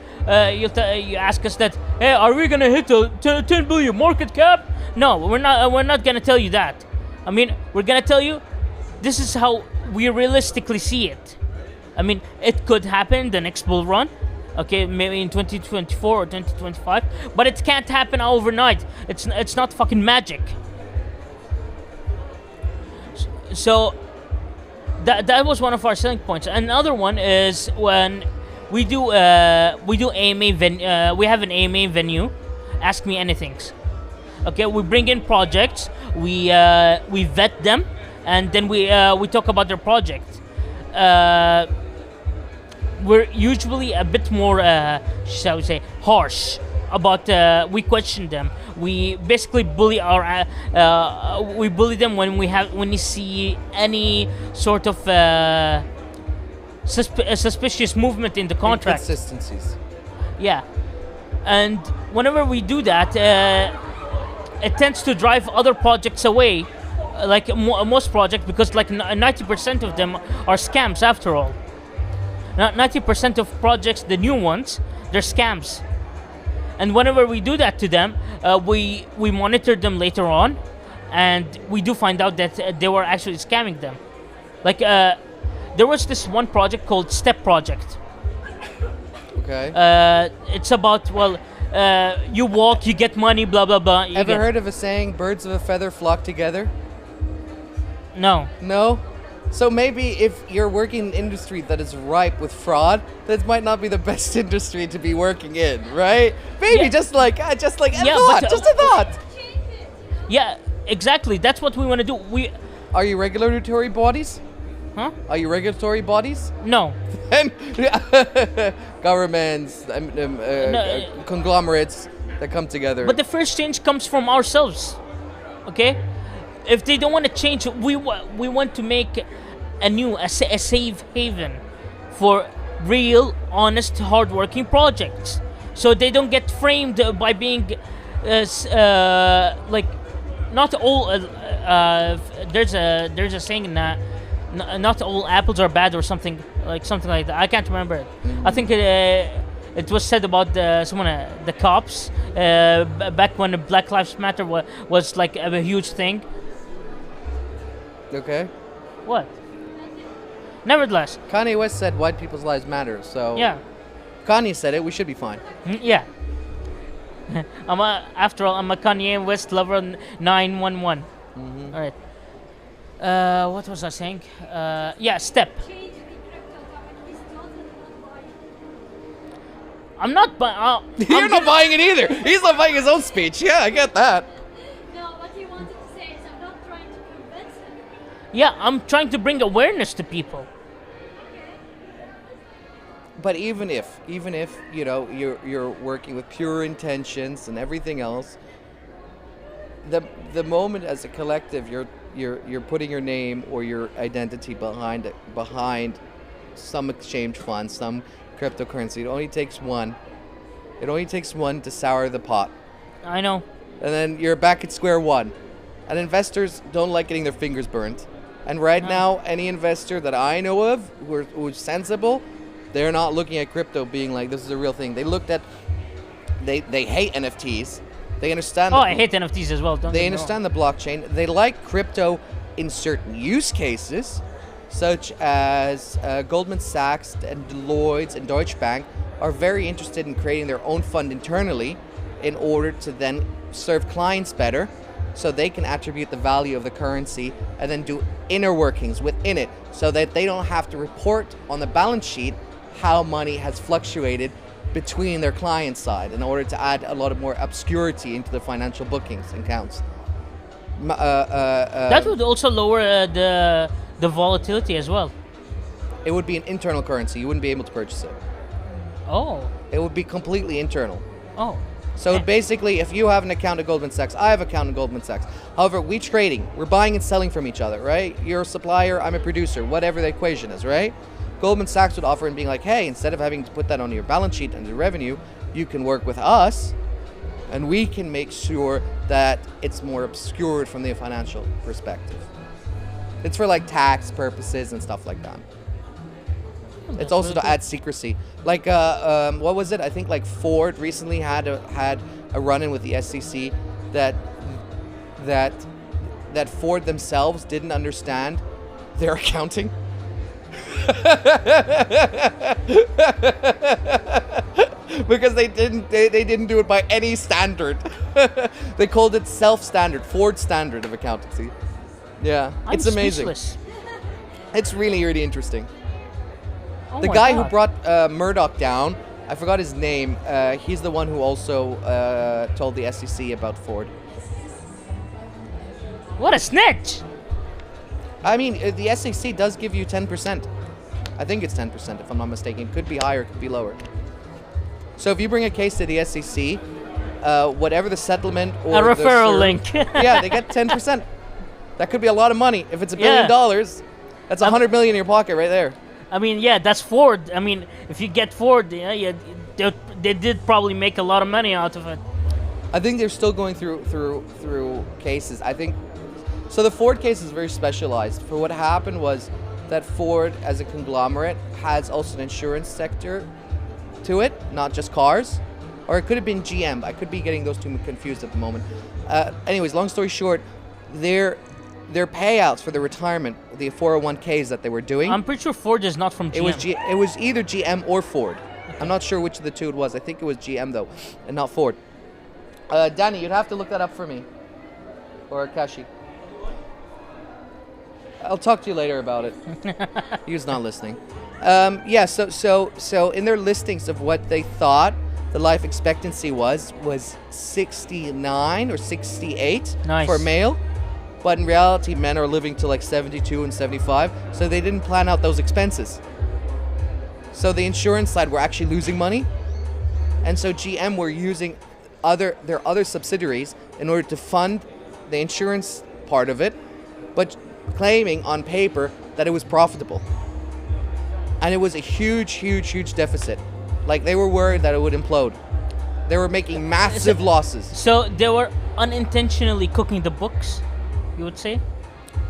Speaker 2: you ask us that, hey, are we gonna hit a 10 billion market cap? No, we're not. We're not gonna tell you that. I mean, we're gonna tell you this is how we realistically see it. I mean, it could happen the next bull run. Okay, maybe in 2024 or 2025, but it can't happen overnight. It's not fucking magic. So that was one of our selling points. Another one is when we do AMA we have an AMA venue, Ask Me Anythings. Okay, we bring in projects, we vet them, and then we talk about their project. We're usually a bit more, shall we say, harsh about. We question them. We basically bully we bully them when we see any sort of suspicious movement in the contract.
Speaker 1: Inconsistencies.
Speaker 2: Yeah, and whenever we do that, it tends to drive other projects away, like most projects, because like 90% of them are scams after all. 90% of projects, the new ones, they're scams. And whenever we do that to them, we monitor them later on, and we do find out that they were actually scamming them. Like there was this one project called Step Project.
Speaker 1: Okay.
Speaker 2: It's about, well, you walk, you get money, blah blah blah.
Speaker 1: Ever heard of a saying, birds of a feather flock together?
Speaker 2: No.
Speaker 1: No? So maybe if you're working in an industry that is ripe with fraud, that might not be the best industry to be working in, right? Maybe
Speaker 2: Yeah.
Speaker 1: just like a
Speaker 2: Yeah,
Speaker 1: thought,
Speaker 2: but,
Speaker 1: just a thought.
Speaker 2: Yeah, exactly. That's what we want to do.
Speaker 1: Are you regulatory bodies?
Speaker 2: Huh?
Speaker 1: Are you regulatory bodies?
Speaker 2: No.
Speaker 1: And governments, conglomerates that come together.
Speaker 2: But the first change comes from ourselves. Okay? If they don't want to change, we want to make a safe haven for real, honest, hardworking projects, so they don't get framed by being like not all. There's a saying that not all apples are bad or something like that. I can't remember it. I think it was said about the cops back when the Black Lives Matter was like a huge thing.
Speaker 1: Okay.
Speaker 2: What? Nevertheless,
Speaker 1: Kanye West said white people's lives matter, so
Speaker 2: yeah.
Speaker 1: Kanye said it, we should be fine.
Speaker 2: Yeah. After all, I'm a Kanye West lover 911. All right. What was I saying? Yeah, Step.
Speaker 3: Change the crypto company. He's totally not buying it.
Speaker 2: I'm not buying.
Speaker 1: You're not buying it either. He's not buying his own speech. Yeah, I get that.
Speaker 3: No, what he wanted to say is I'm not trying to convince him.
Speaker 2: Yeah, I'm trying to bring awareness to people.
Speaker 1: But even if you know you're working with pure intentions and everything else, the moment as a collective you're putting your name or your identity behind some exchange fund, some cryptocurrency. It only takes one. It only takes one to sour the pot,
Speaker 2: I know.
Speaker 1: and then you're back at square one. and investors don't like getting their fingers burnt. And right now, any investor that I know of who's sensible, they're not looking at crypto being like, this is a real thing. They looked at, they hate NFTs. They understand.
Speaker 2: I hate NFTs as well.
Speaker 1: They understand the blockchain. They like crypto in certain use cases, such as Goldman Sachs and Deloitte and Deutsche Bank are very interested in creating their own fund internally in order to then serve clients better, so they can attribute the value of the currency and then do inner workings within it, so that they don't have to report on the balance sheet how money has fluctuated between their client side, in order to add a lot of more obscurity into the financial bookings and counts.
Speaker 2: That would also lower the volatility as well.
Speaker 1: It would be an internal currency. You wouldn't be able to purchase it.
Speaker 2: Oh.
Speaker 1: It would be completely internal.
Speaker 2: Oh.
Speaker 1: So basically, if you have an account at Goldman Sachs, I have an account at Goldman Sachs. However, we trading, we're buying and selling from each other, right? You're a supplier, I'm a producer, whatever the equation is, right? Goldman Sachs would offer and being like, hey, instead of having to put that on your balance sheet and the revenue, you can work with us, and we can make sure that it's more obscured from the financial perspective. It's for like tax purposes and stuff like that. It's also to add secrecy. Like, what was it? I think like Ford recently had a run-in with the SEC that Ford themselves didn't understand their accounting. Because they didn't do it by any standard. They called it self-standard, Ford standard of accountancy. Yeah, it's amazing.
Speaker 2: Speechless.
Speaker 1: It's really, really interesting.
Speaker 2: Oh
Speaker 1: The
Speaker 2: my
Speaker 1: guy
Speaker 2: God.
Speaker 1: who brought Murdoch down, I forgot his name. He's the one who also told the SEC about Ford.
Speaker 2: What a snitch!
Speaker 1: I mean, the SEC does give you 10%. I think it's 10%, if I'm not mistaken. It could be higher, it could be lower. So if you bring a case to the SEC, whatever the settlement or
Speaker 2: A referral
Speaker 1: the
Speaker 2: link.
Speaker 1: yeah, they get 10%. That could be a lot of money. If it's $1 billion, that's $100 million in your pocket right there.
Speaker 2: I mean, yeah, that's Ford. I mean, if you get Ford, they did probably make a lot of money out of it.
Speaker 1: I think they're still going through cases. I think so. The Ford case is very specialized. For what happened was that Ford, as a conglomerate, has also an insurance sector to it, not just cars. Or it could have been GM. I could be getting those two confused at the moment. Anyways, long story short, their payouts for the retirement, the 401ks that they were doing.
Speaker 2: I'm pretty sure Ford is not from GM.
Speaker 1: It was either GM or Ford. I'm not sure which of the two it was. I think it was GM though, and not Ford. Danny, you'd have to look that up for me, or Kashi. I'll talk to you later about it. He was not listening. Yeah. So in their listings of what they thought the life expectancy was 69 or 68
Speaker 2: Nice.
Speaker 1: for male. But in reality, men are living to like 72 and 75, so they didn't plan out those expenses. So the insurance side were actually losing money, and so GM were using their other subsidiaries in order to fund the insurance part of it, but claiming on paper that it was profitable. And it was a huge deficit. Like, they were worried that it would implode. They were making massive losses.
Speaker 2: So they were unintentionally cooking the books, you would say?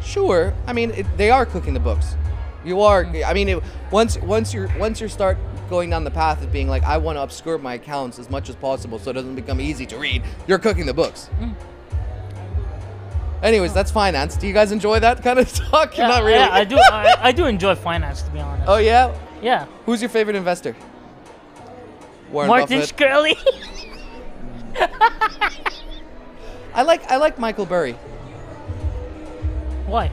Speaker 1: Sure. I mean, they are cooking the books. You are. I mean, once you start going down the path of being like, I want to obscure my accounts as much as possible so it doesn't become easy to read, you're cooking the books. Anyways, that's finance. Do you guys enjoy that kind of talk?
Speaker 2: Yeah,
Speaker 1: Not really.
Speaker 2: yeah, I do. I do enjoy finance, to be honest.
Speaker 1: Oh yeah.
Speaker 2: Yeah.
Speaker 1: Who's your favorite investor? Warren
Speaker 2: Martin
Speaker 1: Buffett.
Speaker 2: Shkreli.
Speaker 1: I like Michael Burry,
Speaker 2: Why?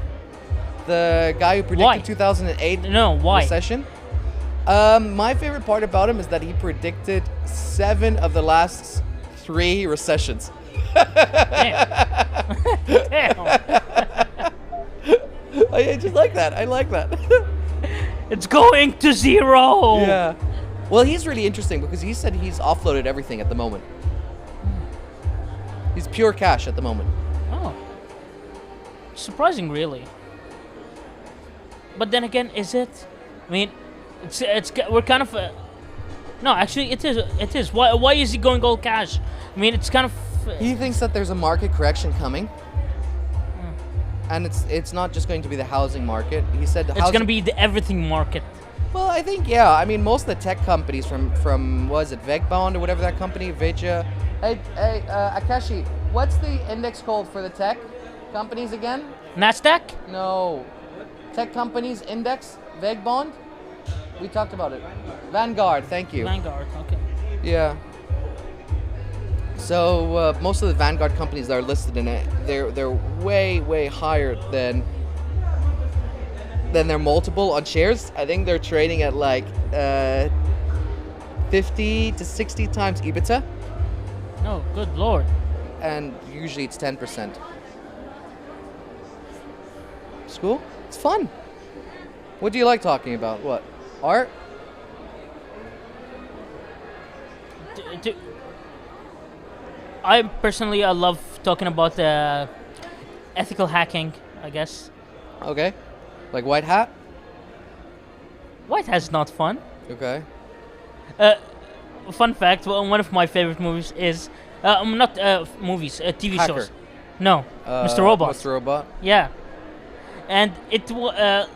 Speaker 1: the guy who predicted
Speaker 2: Why?
Speaker 1: 2008
Speaker 2: No, why?
Speaker 1: recession. My favorite part about him is that he predicted 7 of the last 3 recessions.
Speaker 2: Damn. Damn.
Speaker 1: I just like that. I like that.
Speaker 2: It's going to 0.
Speaker 1: Yeah. Well, he's really interesting because he said he's offloaded everything at the moment. He's pure cash at the moment.
Speaker 2: Oh. Surprising, really. But then again, is it? I mean, we're kind of. No, actually, it is. It is. Why is he going all cash? I mean, it's kind of.
Speaker 1: He thinks that there's a market correction coming, And it's not just going to be the housing market. He said
Speaker 2: It's going to be the everything market.
Speaker 1: Well, I think yeah. I mean, most of the tech companies from was it Vegbond or whatever that company, Vija. Hey, Akashi, what's the index called for the tech companies again?
Speaker 2: Nasdaq?
Speaker 1: No, tech companies index Vegbond. We talked about it. Vanguard. Thank you.
Speaker 2: Vanguard, okay.
Speaker 1: Yeah. So most of the Vanguard companies that are listed in it, they're way higher than their multiple on shares. I think they're trading at like 50 to 60 times EBITDA,
Speaker 2: No, good lord.
Speaker 1: and usually it's 10%. It's cool. It's fun. What do you like talking about? What? Art?
Speaker 2: I personally, I love talking about ethical hacking, I guess.
Speaker 1: Okay. Like White Hat?
Speaker 2: White Hat's not fun.
Speaker 1: Okay.
Speaker 2: Fun fact, one of my favorite movies is... not movies, TV
Speaker 1: Hacker.
Speaker 2: shows. No, Mr. Robot.
Speaker 1: Mr. Robot.
Speaker 2: Yeah. And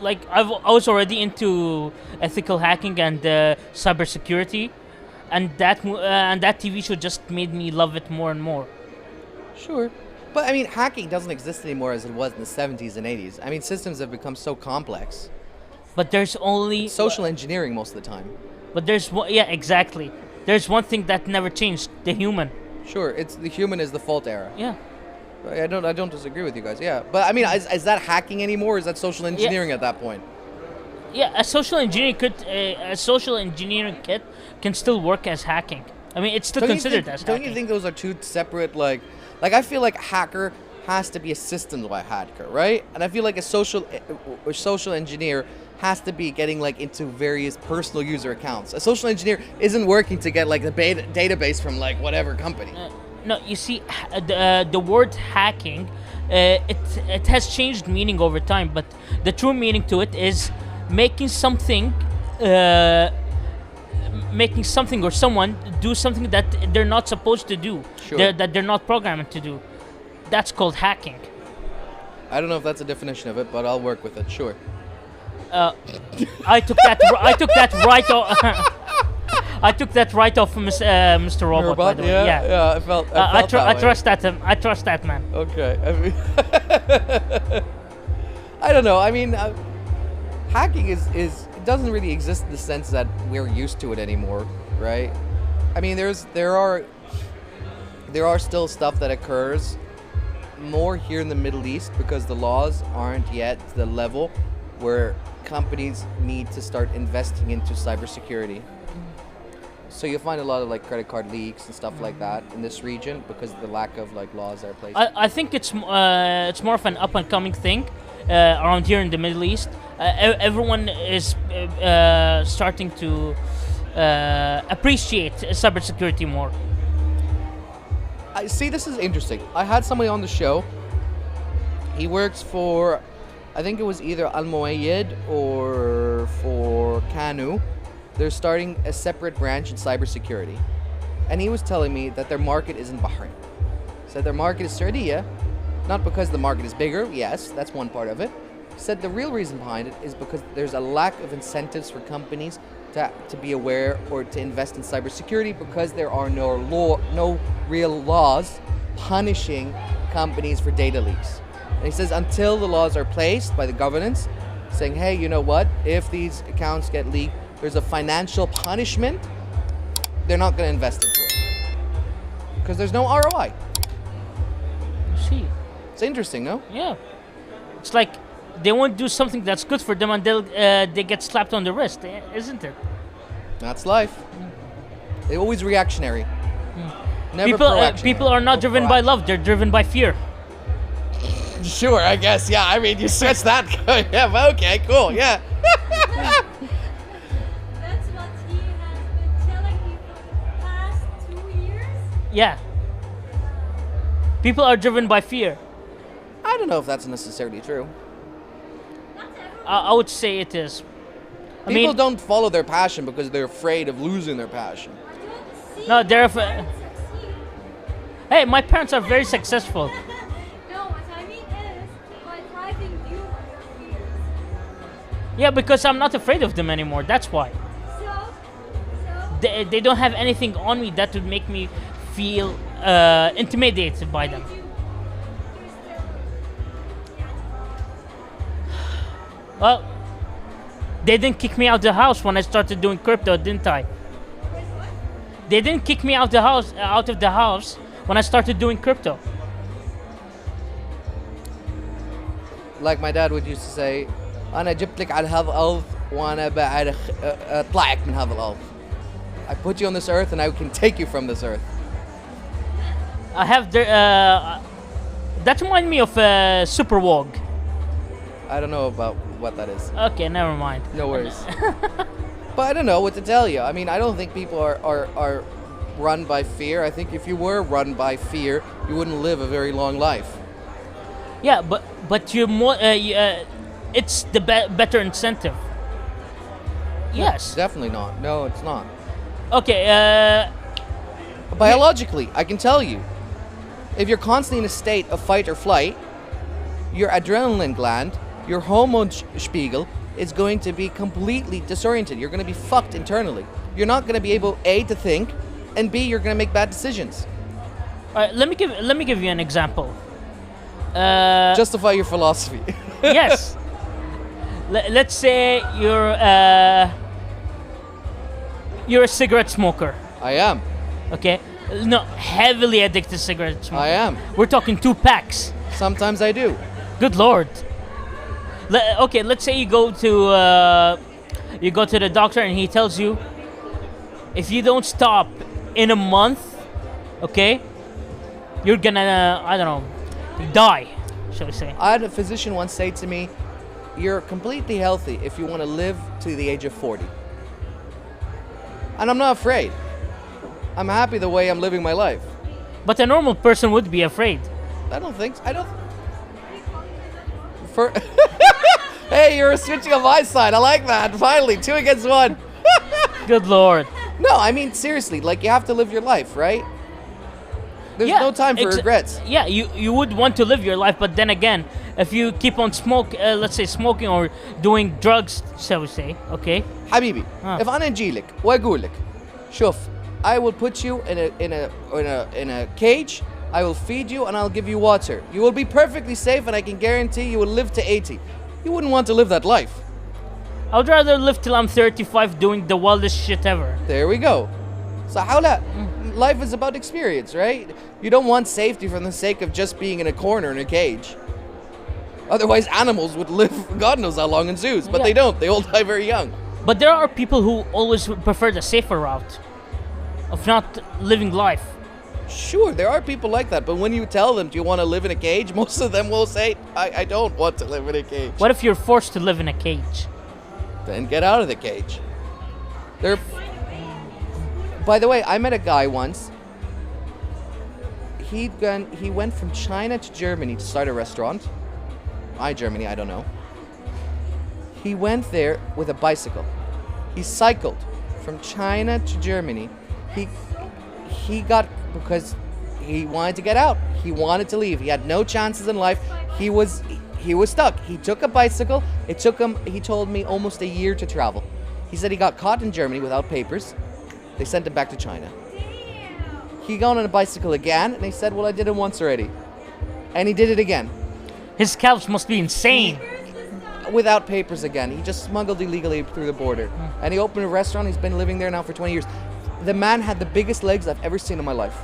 Speaker 2: like I was already into ethical hacking and cybersecurity, and that TV show just made me love it more and more.
Speaker 1: Sure. But I mean, hacking doesn't exist anymore as it was in the 70s and 80s. I mean, systems have become so complex.
Speaker 2: But there's only
Speaker 1: Social engineering most of the time.
Speaker 2: But there's one, yeah, exactly. There's one thing that never changed: the human.
Speaker 1: Sure, it's the human is the fault era.
Speaker 2: Yeah.
Speaker 1: I don't disagree with you guys. Yeah, but I mean, is that hacking anymore? Or is that social engineering at that point?
Speaker 2: Yeah, a social engineering kit can still work as hacking. I mean, it's still considered as hacking.
Speaker 1: Don't you think those are two separate like I feel like hacker has to be a systems hacker, right? And I feel like a social engineer has to be getting like into various personal user accounts. A social engineer isn't working to get like the database from like whatever company.
Speaker 2: No, you see, the word hacking, it has changed meaning over time, but the true meaning to it is making something or someone do something that they're not supposed to do,
Speaker 1: Sure.
Speaker 2: that they're not programmed to do. That's called hacking.
Speaker 1: I don't know if that's a definition of it, but I'll work with it. Sure.
Speaker 2: I took that right off. I took that right off from Mr. Robot. By the way.
Speaker 1: Yeah. I felt
Speaker 2: I
Speaker 1: that way.
Speaker 2: trust that. I trust that man.
Speaker 1: Okay. I mean, I don't know. I mean, hacking is it doesn't really exist in the sense that we're used to it anymore, right? I mean, there are still stuff that occurs more here in the Middle East because the laws aren't yet to the level where companies need to start investing into cybersecurity. So you'll find a lot of like credit card leaks and stuff like that in this region because of the lack of like laws that are placed.
Speaker 2: I think it's more of an up and coming thing around here in the Middle East. Everyone is starting to appreciate cybersecurity more.
Speaker 1: I see. This is interesting. I had somebody on the show. He works for, I think it was either Al Muayyid or for Kanu. They're starting a separate branch in cybersecurity. And he was telling me that their market is in Bahrain. So their market is Saudiya, not because the market is bigger, yes, that's one part of it. He said the real reason behind it is because there's a lack of incentives for companies to be aware or to invest in cybersecurity because there are no real laws punishing companies for data leaks. And he says until the laws are placed by the governance, saying, hey, you know what, if these accounts get leaked, there's a financial punishment, they're not going to invest into it. Because there's no ROI.
Speaker 2: See.
Speaker 1: It's interesting, no?
Speaker 2: Yeah. It's like they won't do something that's good for them until they get slapped on the wrist, isn't it?
Speaker 1: That's life. They're always reactionary. Never proactionary.
Speaker 2: People are not driven by love, they're driven by fear.
Speaker 1: Sure, I guess. Yeah, I mean, you switch that. Yeah, but okay, cool. Yeah.
Speaker 3: That's what he has been telling me for the past 2 years.
Speaker 2: Yeah. People are driven by fear.
Speaker 1: I don't know if that's necessarily true.
Speaker 3: Not everyone.
Speaker 2: I would say it is.
Speaker 1: People don't follow their passion because they're afraid of losing their passion.
Speaker 3: Don't see
Speaker 2: No, they're
Speaker 3: parents succeed.
Speaker 2: Hey, my parents are very successful.
Speaker 3: No, what I mean is, by
Speaker 2: Yeah, because I'm not afraid of them anymore. That's why. They don't have anything on me that would make me feel intimidated by them. Well, they didn't kick me out the house when I started doing crypto, didn't I? They didn't kick me out of the house when I started doing crypto.
Speaker 1: Like my dad would used to say, أنا جبت لك على هذا الأرض وأنا بعرف أطلعك من هذا الأرض. I put you on this earth and I can take you from this earth.
Speaker 2: I have the that reminds me of Super Wog.
Speaker 1: I don't know about what that is.
Speaker 2: Okay, never mind.
Speaker 1: No worries. But I don't know what to tell you. I mean, I don't think people are run by fear. I think if you were run by fear, you wouldn't live a very long life.
Speaker 2: Yeah, but you're more. It's the better incentive. Yes.
Speaker 1: Definitely not. No, it's not.
Speaker 2: Okay.
Speaker 1: Biologically, I can tell you, if you're constantly in a state of fight or flight, your adrenaline gland, your hormone spiegel, is going to be completely disoriented. You're going to be fucked internally. You're not going to be able, A, to think, and B, you're going to make bad decisions.
Speaker 2: All right, let me give you an example.
Speaker 1: Justify your philosophy.
Speaker 2: Yes. Let's say you're a cigarette smoker.
Speaker 1: I am.
Speaker 2: Okay. No, heavily addicted to cigarette smoking.
Speaker 1: I am.
Speaker 2: We're talking 2 packs.
Speaker 1: Sometimes I do.
Speaker 2: Good lord. Okay, let's say you go to the doctor and he tells you, if you don't stop in a month, okay, you're gonna I don't know, die, shall we say?
Speaker 1: I had a physician once say to me, "You're completely healthy if you want to live to the age of 40." And I'm not afraid. I'm happy the way I'm living my life.
Speaker 2: But a normal person would be afraid.
Speaker 1: I don't think so. I don't. For hey, you're switching on my side. I like that. Finally, 2 against 1.
Speaker 2: Good lord.
Speaker 1: No, I mean seriously. Like you have to live your life, right? There's no time for regrets.
Speaker 2: Yeah, you would want to live your life, but then again, if you keep on let's say smoking or doing drugs, shall we say, okay?
Speaker 1: حبيبي, if أنا أجيلك وأقول لك, شوف, I will put you in a cage. I will feed you and I'll give you water. You will be perfectly safe and I can guarantee you will live to 80. You wouldn't want to live that life.
Speaker 2: I would rather live till I'm 35 doing the wildest shit ever.
Speaker 1: There we go. So how that? Life is about experience, right? You don't want safety for the sake of just being in a corner in a cage. Otherwise, animals would live God knows how long in zoos, but they don't. They all die very young.
Speaker 2: But there are people who always prefer the safer route of not living life.
Speaker 1: Sure, there are people like that, but when you tell them, do you want to live in a cage? Most of them will say, I don't want to live in a cage.
Speaker 2: What if you're forced to live in a cage?
Speaker 1: Then get out of the cage. By the way, I met a guy once. He went from China to Germany to start a restaurant. Germany, I don't know. He went there with a bicycle. He cycled from China to Germany. He got, because he wanted to get out. He wanted to leave. He had no chances in life. He was stuck. He took a bicycle. It took him, he told me, almost a year to travel. He said he got caught in Germany without papers. They sent him back to China. He got on a bicycle again, and they said, well, I did it once already. And he did it again.
Speaker 2: His scalps must be insane.
Speaker 1: Without papers again. He just smuggled illegally through the border. And he opened a restaurant. He's been living there now for 20 years. The man had the biggest legs I've ever seen in my life.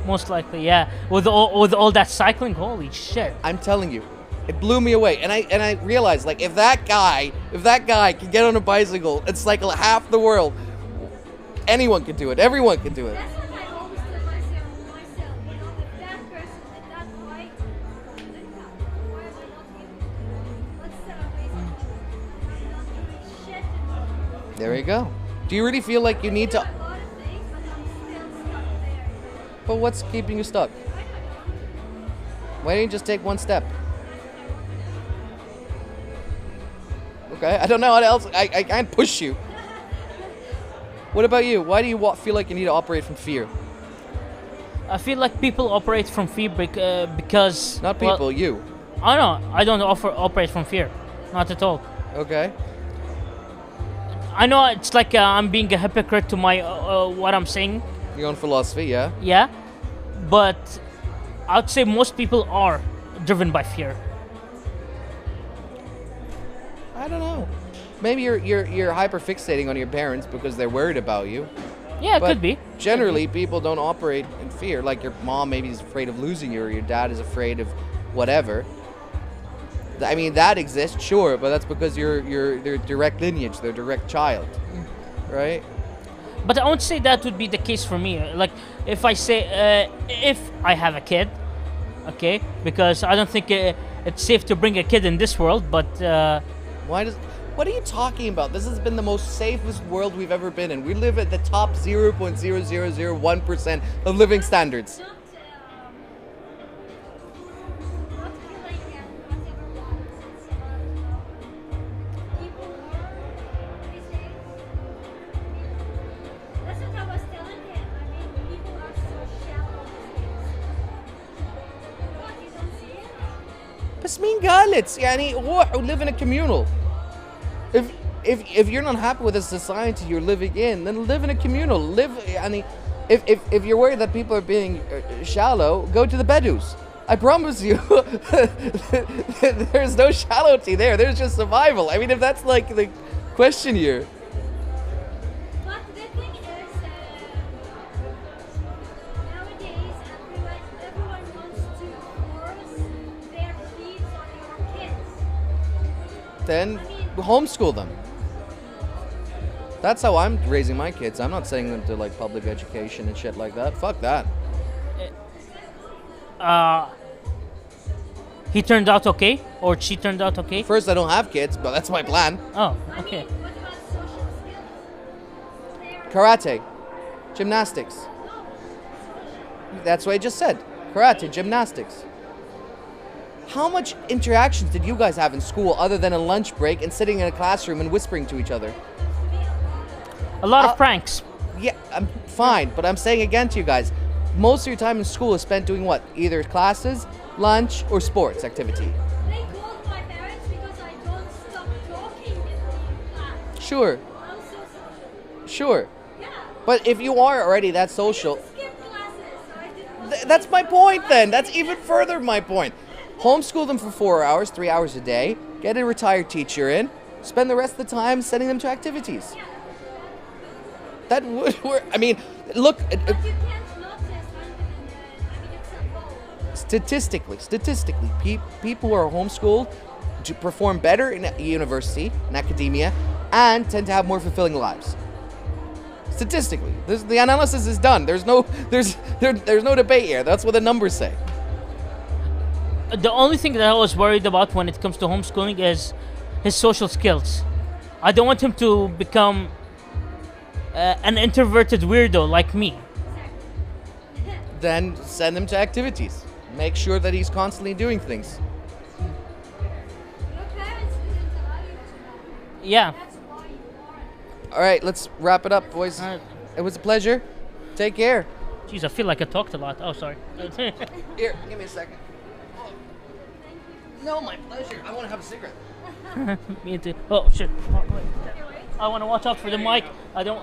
Speaker 2: Most likely, yeah. With all that cycling, holy shit.
Speaker 1: I'm telling you. It blew me away. And I realized, like, if that guy can get on a bicycle and cycle half the world, anyone can do it. Everyone can do it.
Speaker 3: That's what I always tell myself, you know, if that person did that, why did that? Why am I not able to? Let's set up I'm not doing shit.
Speaker 1: There you go. Do you really feel like you need to...
Speaker 3: A lot of things, but I'm still stuck there.
Speaker 1: But what's keeping you stuck? Why don't you just take one step? Okay, I don't know what else. I can't push you. What about you? Why do you feel like you need to operate from fear?
Speaker 2: I feel like people operate from fear because...
Speaker 1: Not people, you.
Speaker 2: I don't operate from fear. Not at all.
Speaker 1: Okay.
Speaker 2: I know it's like I'm being a hypocrite to my what I'm saying.
Speaker 1: Your own philosophy, yeah.
Speaker 2: Yeah, but I'd say most people are driven by fear.
Speaker 1: I don't know. Maybe you're hyper fixating on your parents because they're worried about you.
Speaker 2: Yeah, it
Speaker 1: But
Speaker 2: could be.
Speaker 1: generally, people don't operate in fear. Like your mom maybe is afraid of losing you, or your dad is afraid of whatever. I mean, that exists, sure, but that's because you're their direct lineage, their direct child, right?
Speaker 2: But I won't say that would be the case for me. Like, if I say, if I have a kid, okay, because I don't think it's safe to bring a kid in this world, but
Speaker 1: Why does? What are you talking about? This has been the most safest world we've ever been in. We live at the top 0.0001% of living standards.
Speaker 3: Not killing and not everyone. Since people are these days. That's what I was telling him. I mean, people are so shallow these days. What, you don't see it?
Speaker 1: بس مين قالت؟ يعني روح live in a communal. If you're not happy with the society you're living in, then live in a communal. Live. يعني if you're worried that people are being shallow, go to the Bedouins. I promise you, there's no shallowty there. There's just survival. I mean, if that's like the question here.
Speaker 3: But the thing is, nowadays everyone wants to force their beliefs on your kids.
Speaker 1: Then homeschool them. That's how I'm raising my kids. I'm not saying them to like public education and shit like that. Fuck that.
Speaker 2: he turned out okay, or she turned out okay.
Speaker 1: First, I don't have kids, but that's my plan.
Speaker 2: Oh,
Speaker 3: I
Speaker 2: okay.
Speaker 3: mean, what about social skills? They're
Speaker 1: Karate, gymnastics. That's what I just said. Karate, gymnastics. How much interactions did you guys have in school other than a lunch break and sitting in a classroom and whispering to each other?
Speaker 2: A lot
Speaker 1: I'll-
Speaker 2: of pranks.
Speaker 1: Yeah, I'm fine, but I'm saying again to you guys, most of your time in school is spent doing what? Either classes, lunch, or sports activity.
Speaker 3: They called my parents because I don't stop talking in class.
Speaker 1: Sure,
Speaker 3: I'm so social.
Speaker 1: sure.
Speaker 3: Yeah.
Speaker 1: But if you are already that social,
Speaker 3: Skip classes. So I didn't
Speaker 1: that's my point then. That's even further my point. Homeschool them for 4 hours, 3 hours a day, get a retired teacher in, spend the rest of the time sending them to activities. That would work. I mean, look,
Speaker 3: But you can't not test I mean, it's a goal.
Speaker 1: statistically, people who are homeschooled to perform better in university, in academia, and tend to have more fulfilling lives. Statistically, the analysis is done. There's no debate here. That's what the numbers say.
Speaker 2: The only thing that I was worried about when it comes to homeschooling is his social skills. I don't want him to become an introverted weirdo like me.
Speaker 1: Then send him to activities. Make sure that he's constantly doing things.
Speaker 3: Your parents didn't allow you to know.
Speaker 2: Yeah.
Speaker 3: That's why you are.
Speaker 1: All right, let's wrap it up, boys.
Speaker 2: Alright.
Speaker 1: It was a pleasure. Take care.
Speaker 2: Jeez, I feel like I talked a lot. Oh, sorry.
Speaker 1: Here, give me a second. No, my pleasure. I want to have a cigarette.
Speaker 2: Me too. Oh shit. Oh, wait. I want to watch out for the mic. I don't.